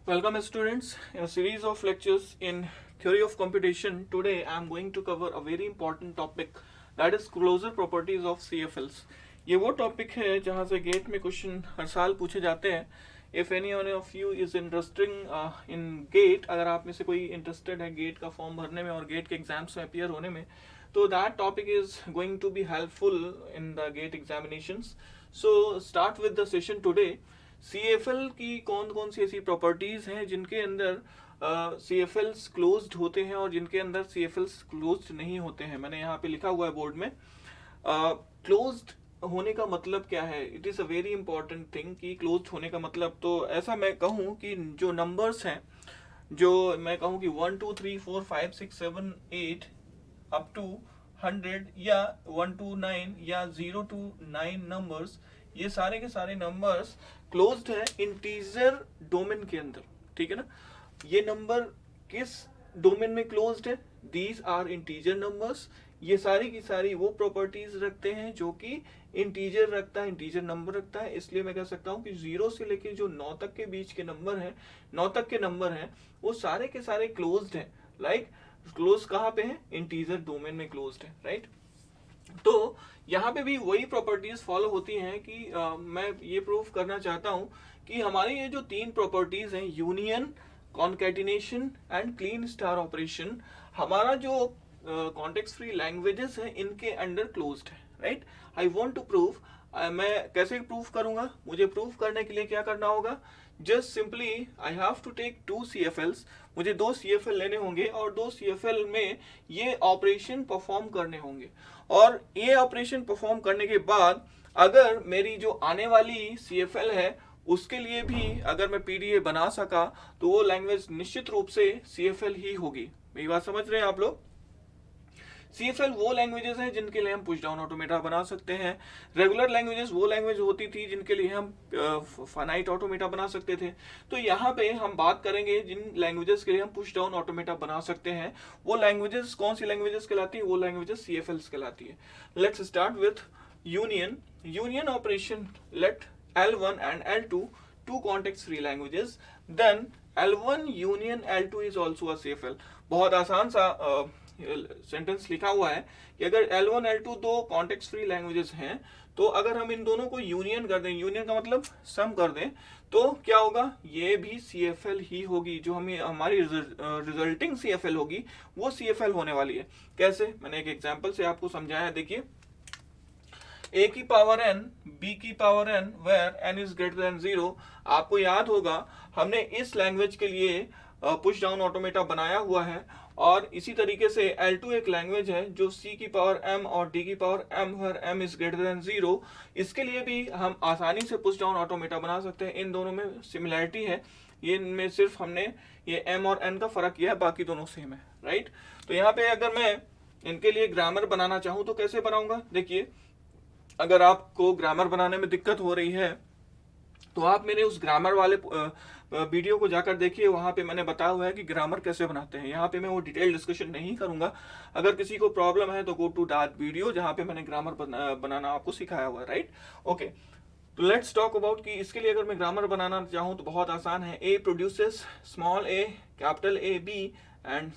Welcome students in a series of lectures in theory of computation. Today I am going to cover a very important topic, that is closure properties of CFLs. ये वो topic है जहाँ से gate में question हर साल पूछे जाते हैं. If any one of you is interesting in GATE, अगर आप में से कोई इंटरेस्टेड है गेट का फॉर्म भरने में और गेट के एग्जाम्स में अपियर होने में, तो that topic is going to be helpful in the GATE examinations. So start with the session today. CFL की कौन कौन सी ऐसी प्रॉपर्टीज हैं जिनके अंदर CFLs क्लोज्ड होते हैं और जिनके अंदर CFLs क्लोज्ड नहीं होते हैं. मैंने यहाँ पे लिखा हुआ है बोर्ड में. क्लोज्ड होने का मतलब क्या है? It is a very important thing कि क्लोज्ड होने का मतलब, तो ऐसा मैं कहूँ कि जो नंबर्स हैं, जो मैं कहूँ कि 1 2 3 4 5 6 7 8 अप टू 100 या 1 to 9 या 0 to 9 नंबर्स, ये सारे के सारे नंबर्स क्लोज्ड है इंटीजर डोमेन के अंदर. ठीक है ना? ये नंबर किस डोमेन में क्लोज्ड है? These are integer numbers. ये सारी की सारी वो प्रॉपर्टीज रखते हैं जो कि इंटीजर रखता है, इंटीजर नंबर रखता है. इसलिए मैं कह सकता हूँ कि 0 से लेके जो 9 तक के बीच के नंबर हैं, 9 तक के नंबर हैं, वो सारे के सारे क्लोज्ड हैं. लाइक क्लोज कहाँ पे है? इंटीजर डोमेन में क्लोज्ड है. राइट? तो यहाँ पे भी वही प्रॉपर्टीज फॉलो होती हैं कि मैं ये प्रूव करना चाहता हूँ कि हमारी ये जो तीन प्रॉपर्टीज हैं, union, concatenation and Kleene star operation, हमारा जो कॉन्टेक्स्ट फ्री लैंग्वेजेस हैं इनके अंडर क्लोज्ड है. Right? I want to prove. मैं कैसे प्रूव करूंगा? मुझे प्रूव करने के लिए क्या करना होगा? Just simply I have to take 2 CFLs. मुझे 2 CFL लेने होंगे और 2 CFL में ये ऑपरेशन परफॉर्म करने होंगे. और ये ऑपरेशन परफॉर्म करने के बाद अगर मेरी जो आने वाली CFL है उसके लिए भी अगर मैं PDA बना सका तो वो लैंग्वेज निश्चित रूप से CFL ही होगी. मेरी बात समझ रहे हैं आप लोग? CFL वो लैंग्वेजेस हैं जिनके लिए हम पुश डाउन ऑटोमेटा बना सकते हैं. रेगुलर लैंग्वेजेस वो लैंग्वेज होती थी जिनके लिए हम फाइनाइट ऑटोमेटा बना सकते थे. तो यहाँ पे हम बात करेंगे जिन लैंग्वेजेस के लिए हम पुश डाउन ऑटोमेटा बना सकते हैं. वो लैंग्वेजेस कौन सी लैंग्वेजेस कहलाती है? वो लैंग्वेजेस CFLs कहलाती है. Let's start with union. Union operation, let L1 and L2 two context free languages, then L1 union L2 is also a CFL. बहुत आसान सा सेंटेंस लिखा हुआ है कि अगर L1 L2 दो कॉन्टेक्स्ट फ्री लैंग्वेजेस हैं, तो अगर हम इन दोनों को यूनियन कर दें, यूनियन का मतलब सम कर दें, तो क्या होगा? ये भी CFL ही होगी. जो हमें हमारी रिजल्टिंग CFL होगी वो CFL होने वाली है. कैसे? मैंने एक एग्जांपल से आपको समझाया. देखिए, a की पावर n, b की power n, where n is greater than 0. आपको याद होगा हमने इस लैंग्वेज के लिए पुश डाउन ऑटोमेटा बनाया हुआ है. और इसी तरीके से L2 एक लैंग्वेज है जो C की पावर m और D की power m, where m is greater than 0. इसके लिए भी हम आसानी से पुश डाउन ऑटोमेटा बना सकते हैं. इन दोनों में सिमिलैरिटी है, ये इनमें सिर्फ हमने ये m और n का फर्क किया है, बाकी दोनों सेम है. राइट? तो यहाँ पे अगर मैं इनके लिए ग्रामर बनाना चाहूँ तो कैसे बनाऊंगा? देखिए, अगर आपको ग्रामर बनाने में दिक्कत हो रही है तो आप मेरे उस ग्रामर वाले वीडियो को जाकर देखिए. वहां पे मैंने बताया हुआ है कि ग्रामर कैसे बनाते हैं. यहाँ पे मैं वो डिटेल डिस्कशन नहीं करूंगा. अगर किसी को प्रॉब्लम है तो गो टू दैट वीडियो जहाँ पे मैंने ग्रामर बनाना आपको सिखाया हुआ है. राइट? ओके, तो लेट्स टॉक अबाउट कि इसके लिए अगर मैं ग्रामर बनाना चाहूँ तो बहुत आसान है. A produces small a, capital A, B and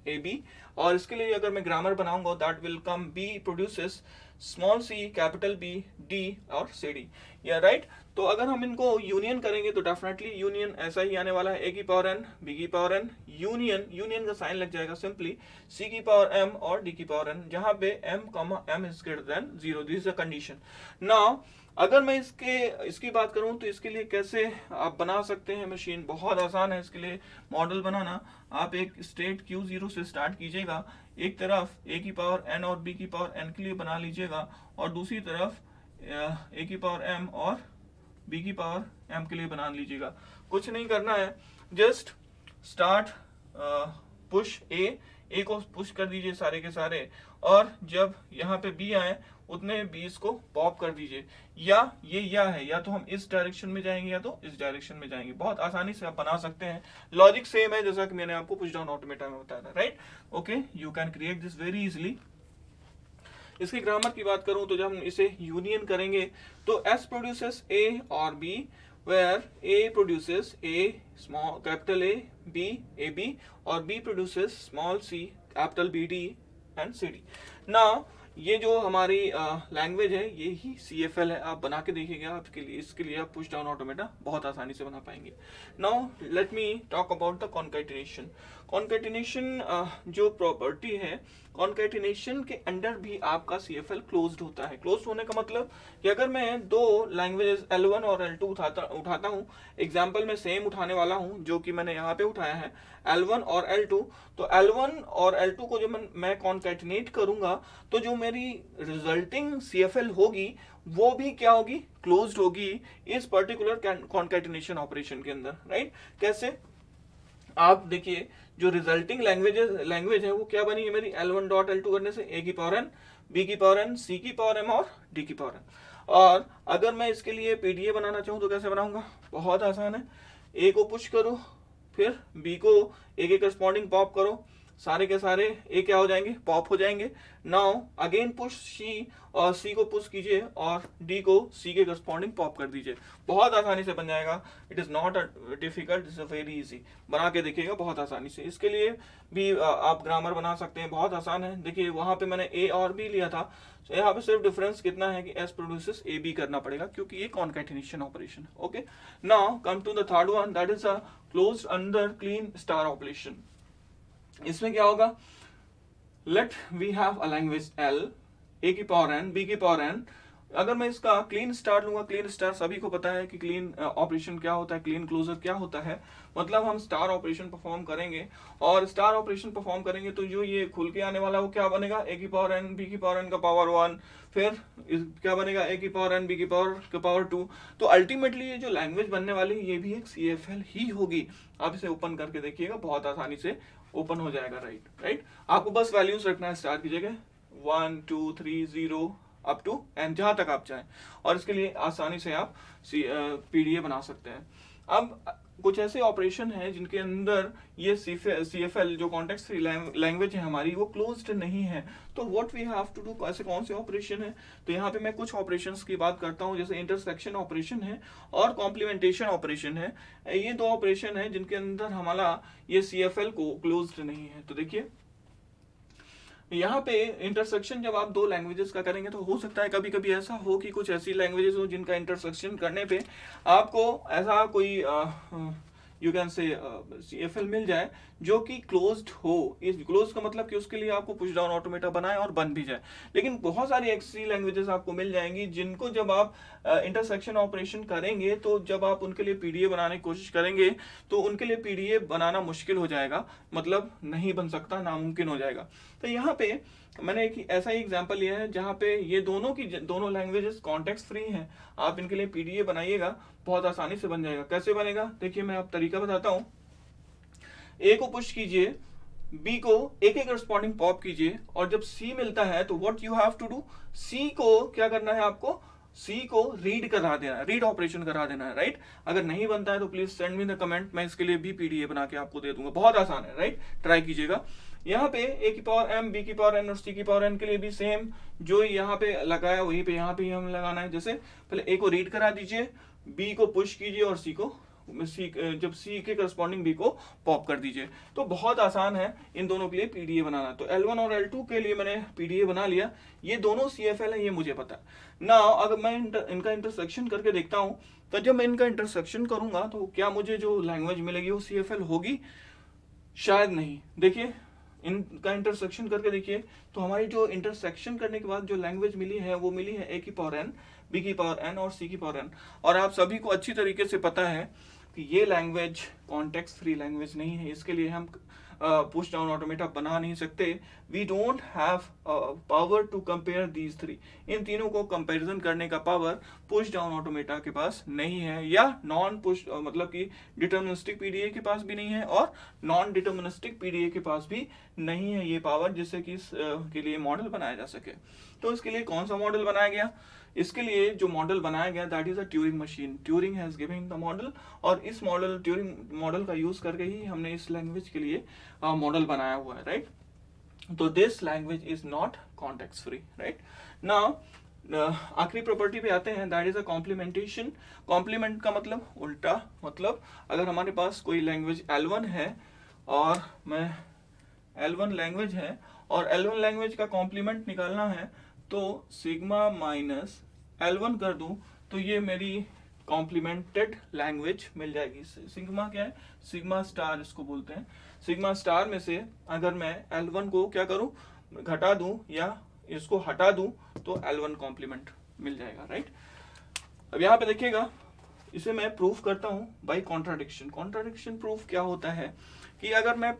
AB. और इसके लिए अगर मैं ग्रामर बनाऊंगा that will come B produces small c, capital B, D और CD. या राइट? तो अगर हम इनको यूनियन करेंगे तो डेफिनेटली यूनियन ऐसा ही आने वाला है. A की पावर n, B की पावर n, यूनियन का साइन लग जाएगा सिंपली C की पावर m और D की पावर n, जहां पे m is greater than 0. This is a condition. Now अगर मैं इसकी बात करूं तो इसके लिए कैसे आप बना सकते हैं मशीन? बहुत आसान है इसके लिए मॉडल बनाना. आप एक स्टेट Q0 से स्टार्ट कीजिएगा. एक तरफ A की पावर n और B की पावर n के लिए बना लीजिएगा और दूसरी तरफ A की पावर m और B की पावर m के लिए बना लीजिएगा. कुछ नहीं करना है, जस्ट स्टार्ट पुश A को पुश कर दीजिए सारे के सारे, और जब यहाँ पे B आए उतने बीस को पॉप कर दीजिए. या ये है, या तो हम इस डायरेक्शन में जाएंगे या तो इस डायरेक्शन में जाएंगे. बहुत आसानी से आप बना सकते हैं. लॉजिक सेम है जैसा कि मैंने आपको पुश डाउन ऑटोमेटा में बताया था. Right? Okay, you can create this very easily. इसकी ग्रामर की बात करूं तो जब हम इसे यूनियन करेंगे तो S प्रोड्यूसेस A और B where A produces A small capital A B AB or B produces small c capital BD and CD. Now ये जो हमारी लैंग्वेज है ये ही CFL है. आप बना के देखिएगा, आपके लिए इसके लिए आप पुश डाउन ऑटोमेटा बहुत आसानी से बना पाएंगे. Now let me talk about the concatenation. Concatenation जो प्रॉपर्टी है, कॉन्कैटिनेशन के अंडर भी आपका CFL क्लोज्ड होता है. क्लोज्ड होने का मतलब कि अगर मैं दो लैंग्वेजेस L1 और L2 उठाता हूँ, एग्जाम्पल में सेम उठाने वाला हूँ जो कि मैंने यहाँ पे उठाया है L1 और L2, तो L1 और L2 को जब मैं कॉन्कैटिनेट करूंगा तो जो मेरी रिजल्टिंग CFL होगी वो भी क्या होगी, क्लोज्ड होगी इस पर्टिकुलर कॉन्कैटिनेशन ऑपरेशन के अंदर. राइट? कैसे? आप देखिए जो रिजल्टिंग लैंग्वेज है वो क्या बनी है मेरी, L1 डॉट L2 करने से A की पावर n, B की पावर n, C की पावर m और D की पावर n. और अगर मैं इसके लिए PDA बनाना चाहूँ तो कैसे बनाऊंगा, बहुत आसान है. A को पुश करो, फिर B को A के करस्पॉन्डिंग पॉप करो, सारे के सारे A क्या हो जाएंगे, पॉप हो जाएंगे. नाउ अगेन पुश C और C को पुश कीजिए और D को C के करस्पॉन्डिंग पॉप कर दीजिए. बहुत आसानी से बन जाएगा. It is not difficult, it's very easy. बना के देखिएगा बहुत आसानी से. इसके लिए भी आप ग्रामर बना सकते हैं, बहुत आसान है. देखिए वहां पे मैंने A और B लिया था, तो यहाँ पे सिर्फ डिफरेंस कितना है कि S प्रोड्यूसेस AB करना पड़ेगा क्योंकि ये कॉन्कैटिनेशन ऑपरेशन है. Okay, now come to the third one, that is a closed under Kleene star operation. इसमें क्या होगा, let we have a language L, A की पावर n, B की पावर n. अगर मैं इसका क्लीन स्टार लूंगा, क्लीन स्टार सभी को पता है कि क्लीन ऑपरेशन क्या होता है, क्लीन क्लोजर क्या होता है. मतलब हम स्टार ऑपरेशन परफॉर्म करेंगे और स्टार ऑपरेशन परफॉर्म करेंगे तो जो ये खुल के आने वाला वो क्या बनेगा, A की पावर n, B की पावर n का पावर 1, फिर क्या बनेगा, A की पावर n, B की पावर 2. तो अल्टीमेटली ये जो लैंग्वेज बनने वाली ये भी एक CFL ही होगी. आप इसे ओपन करके देखिएगा, बहुत आसानी से ओपन हो जाएगा. राइट? आपको बस वैल्यूज रखना है स्टार की जगह 1 2 3 0 अप टू एन, जहां तक आप चाहें, और इसके लिए आसानी से आप PDA बना सकते हैं. अब कुछ ऐसे ऑपरेशन हैं जिनके अंदर ये CFL जो कॉन्टेक्स्ट फ्री लैंग्वेज है हमारी वो क्लोज्ड नहीं है. तो what we have to do, ऐसे कौन से ऑपरेशन है, तो यहाँ पे मैं कुछ ऑपरेशंस की बात करता हूँ, जैसे इंटरसेक्शन ऑपरेशन है और कॉम्प्लीमेंटेशन ऑपरेशन है. ये दो ऑपरेशन है जिनके अंदर हमारा ये CFL को क्लोज्ड नहीं है. तो देखिए यहाँ पे इंटरसेक्शन जब आप दो लैंग्वेजेस का करेंगे तो हो सकता है कभी कभी ऐसा हो कि कुछ ऐसी लैंग्वेजेस हो जिनका इंटरसेक्शन करने पे आपको ऐसा कोई यू कैन से CFL मिल जाए जो कि क्लोज्ड हो. इस क्लोज का मतलब कि उसके लिए आपको पुश डाउन ऑटोमेटा बनाए और बन भी जाए. लेकिन बहुत सारी ऐसी लैंग्वेजेस आपको मिल जाएंगी जिनको जब आप इंटरसेक्शन ऑपरेशन करेंगे तो जब आप उनके लिए PDA बनाने की कोशिश करेंगे तो उनके लिए PDA बनाना मुश्किल हो जाएगा, मतलब नहीं बन सकता, नामुमकिन हो जाएगा. तो यहाँ पे मैंने एक ऐसा ही एग्जांपल लिया है जहाँ पे ये दोनों लैंग्वेजेस कॉन्टेक्स्ट फ्री हैं. आप इनके लिए PDA बनाइएगा, बहुत आसानी से बन जाएगा. कैसे बनेगा देखिए, मैं आप तरीका बताता हूँ. A को पुश कीजिए, B को A के करस्पॉन्डिंग पॉप कीजिए और जब C मिलता है तो what you have to do, C को क्या करना है, आपको C को रीड करा देना है, रीड ऑपरेशन करा देना है. राइट? अगर नहीं बनता है तो please send me the comment, मैं इसके लिए भी PDA बना के आपको दे दूंगा. बहुत आसान है. राइट? ट्राई कीजिएगा. यहाँ पे A की पावर m, B की पावर n और C की पावर n के लिए भी सेम जो यहाँ पे लगाया वहीं पे यहाँ पे हम लगाना है. जैसे पहले A को रीड करा दीजिए, B को पुश कीजिए और जब C के करस्पॉन्डिंग B को पॉप कर दीजिए. तो बहुत आसान है इन दोनों के लिए PDA बनाना. तो L1 और L2 के लिए मैंने PDA बना लिया. ये दोनों CFL है, ये मुझे पता है. नाउ अगर मैं इनका इंटरसेक्शन करके देखता हूँ तो जब मैं इनका इंटरसेक्शन करूंगा तो क्या मुझे जो लैंग्वेज मिलेगी वो CFL होगी, शायद नहीं. देखिए इनका इंटरसेक्शन करके देखिए तो हमारी जो इंटरसेक्शन करने के बाद जो लैंग्वेज मिली है वो मिली है A की पावर n, B की पावर n और C की पावर n. और आप सभी को अच्छी तरीके से पता है कि ये लैंग्वेज कॉन्टेक्स्ट फ्री लैंग्वेज नहीं है. इसके लिए हम पुश डाउन ऑटोमेटा बना नहीं सकते. We don't have power to compare these three. इन तीनों को कंपैरिजन करने का पावर पुश डाउन ऑटोमेटा के पास नहीं है, या नॉन पुश मतलब कि डिटर्मिनिस्टिक PDA के पास भी नहीं है और नॉन डिटर्मिनिस्टिक PDA के पास भी नहीं है ये पावर, जिससे कि इसके लिए मॉडल बनाया जा सके. तो इसके लिए कौन सा मॉडल बनाया गया, इसके लिए जो मॉडल बनाया गया that is a Turing machine. Turing has given the model और इस ट्यूरिंग मॉडल का यूज करके ही हमने इस लैंग्वेज के लिए मॉडल बनाया हुआ है. राइट? तो this language is not context free. Right? Now आखिरी प्रॉपर्टी पे आते हैं, that is a complementation. Complement का मतलब उल्टा, मतलब अगर हमारे पास कोई लैंग्वेज L1 है और मैं L1 लैंग्वेज है और L1 लैंग्वेज का कॉम्प्लीमेंट निकालना है तो सिग्मा माइनस L1 कर दूं तो ये मेरी कॉम्प्लीमेंटेड लैंग्वेज मिल जाएगी। सिग्मा क्या है, सिग्मा स्टार इसको बोलते हैं। सिग्मा स्टार में से अगर मैं L1 को क्या करूं, घटा दूं या इसको हटा दूं तो L1 कॉम्प्लीमेंट मिल जाएगा, राइट। अब यहाँ पे देखिएगा, इसे मैं प्रूफ करता हूं बाय कॉन्ट्राडिक्शन। कॉन्ट्राडिक्शन प्रूफ क्या होता है कि अगर मैं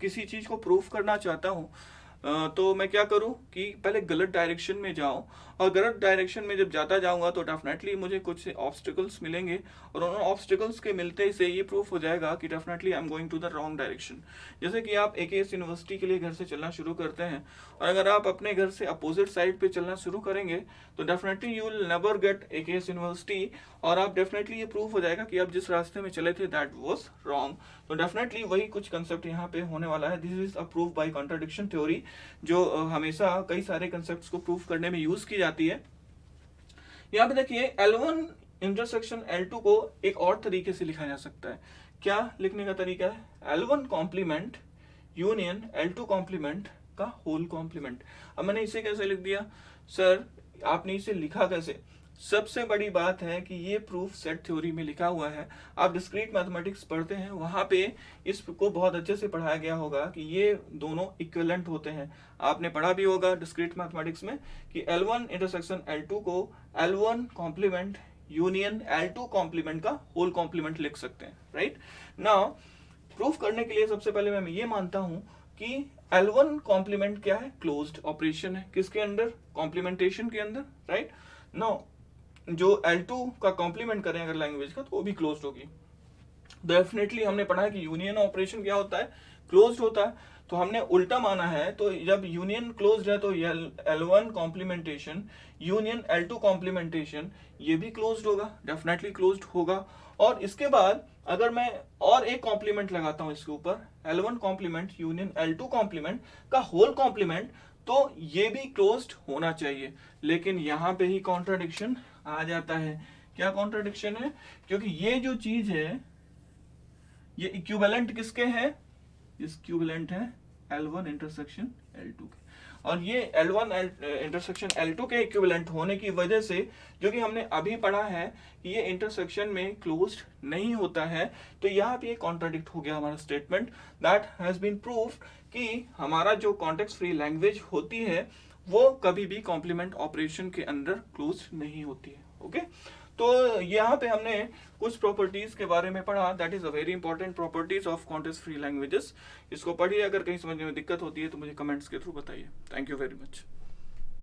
किसी चीज को प्रूफ करना चाहता हूं तो मैं क्या करूं कि पहले गलत डायरेक्शन में जाऊं, और गलत डायरेक्शन में जब जाता जाऊंगा तो डेफिनेटली मुझे कुछ ऑब्स्टिकल्स मिलेंगे, और उन ऑब्स्टिकल्स के मिलते से ये प्रूफ हो जाएगा कि definitely I am going to the wrong direction. जैसे कि आप AKS यूनिवर्सिटी के लिए घर से चलना शुरू करते हैं, और अगर आप अपने घर से अपोजिट साइड पे चलना शुरू करेंगे तो definitely you will never get AKS university, और आप डेफिनेटली ये प्रूफ हो जाएगा कि आप जिस रास्ते में चले थे दैट वाज रॉन्ग। तो डेफिनेटली वही कुछ कंसेप्ट यहाँ पे होने वाला है। This is a proof by contradiction theory, जो हमेशा कई सारे कंसेप्ट्स को प्रूफ करने में यूज की जाती है। यहाँ पे देखिए L1 इंटरसेक्शन L2 को एक और तरीके से लिखा जा सकता है। क्या लिखने का तरीका है, L1 complement union L2 complement का होल कॉम्प्लीमेंट। अब मैंने इसे कैसे लिख दिया सर, आपने इसे लिखा कैसे? सबसे बड़ी बात है कि ये प्रूफ सेट थ्योरी में लिखा हुआ है। आप डिस्क्रीट मैथमेटिक्स पढ़ते हैं, वहां पे इसको बहुत अच्छे से पढ़ाया गया होगा कि ये दोनों इक्विवेलेंट होते हैं। आपने पढ़ा भी होगा डिस्क्रीट मैथमेटिक्स में कि L1 इंटरसेक्शन L2 को L1 complement union L2 complement का होल कॉम्प्लीमेंट लिख सकते हैं, राइट। नाउ प्रूफ करने के लिए सबसे पहले मैं ये मानता हूं कि L1 कॉम्प्लीमेंट क्या है, क्लोज्ड ऑपरेशन है। किसके अंडर, कॉम्प्लीमेंटेशन के अंदर, राइट। नाउ जो L2 का कॉम्प्लीमेंट करें अगर लैंग्वेज का तो वो भी क्लोज्ड होगी। डेफिनेटली हमने पढ़ा है कि यूनियन ऑपरेशन क्या होता है, क्लोज्ड होता है। तो हमने उल्टा माना है, तो जब यूनियन क्लोज्ड है तो L1 complementation union L2 complementation ये भी क्लोज्ड होगा, डेफिनेटली क्लोज्ड होगा। और इसके बाद अगर मैं और एक कॉम्प्लीमेंट लगाता हूं इसके ऊपर, L1 complement union L2 complement का होल कॉम्प्लीमेंट, तो ये भी क्लोज्ड होना चाहिए। लेकिन यहां पे ही कॉन्ट्राडिक्शन आ जाता है। क्या कॉन्ट्राडिक्शन है? क्योंकि ये जो चीज है ये इक्विवेलेंट किसके है, इक्विवेलेंट है L1 इंटरसेक्शन L2 के, और ये L1 इंटरसेक्शन L2 के इक्विवेलेंट होने की वजह से, जो कि हमने अभी पढ़ा है कि ये इंटरसेक्शन में क्लोज्ड नहीं होता है, तो यहाँ पे कॉन्ट्राडिक्ट हो गया हमारा statement. That has been proved कि हमारा जो कॉन्टेक्स्ट फ्री लैंग्वेज होती है वो कभी भी कॉम्प्लीमेंट ऑपरेशन के अंदर क्लोज नहीं होती है, ओके। तो यहाँ पे हमने कुछ प्रॉपर्टीज के बारे में पढ़ा, that is a very important properties of context free languages. इसको पढ़िए, अगर कहीं समझने में दिक्कत होती है तो मुझे कमेंट्स के थ्रू बताइए। Thank you very much.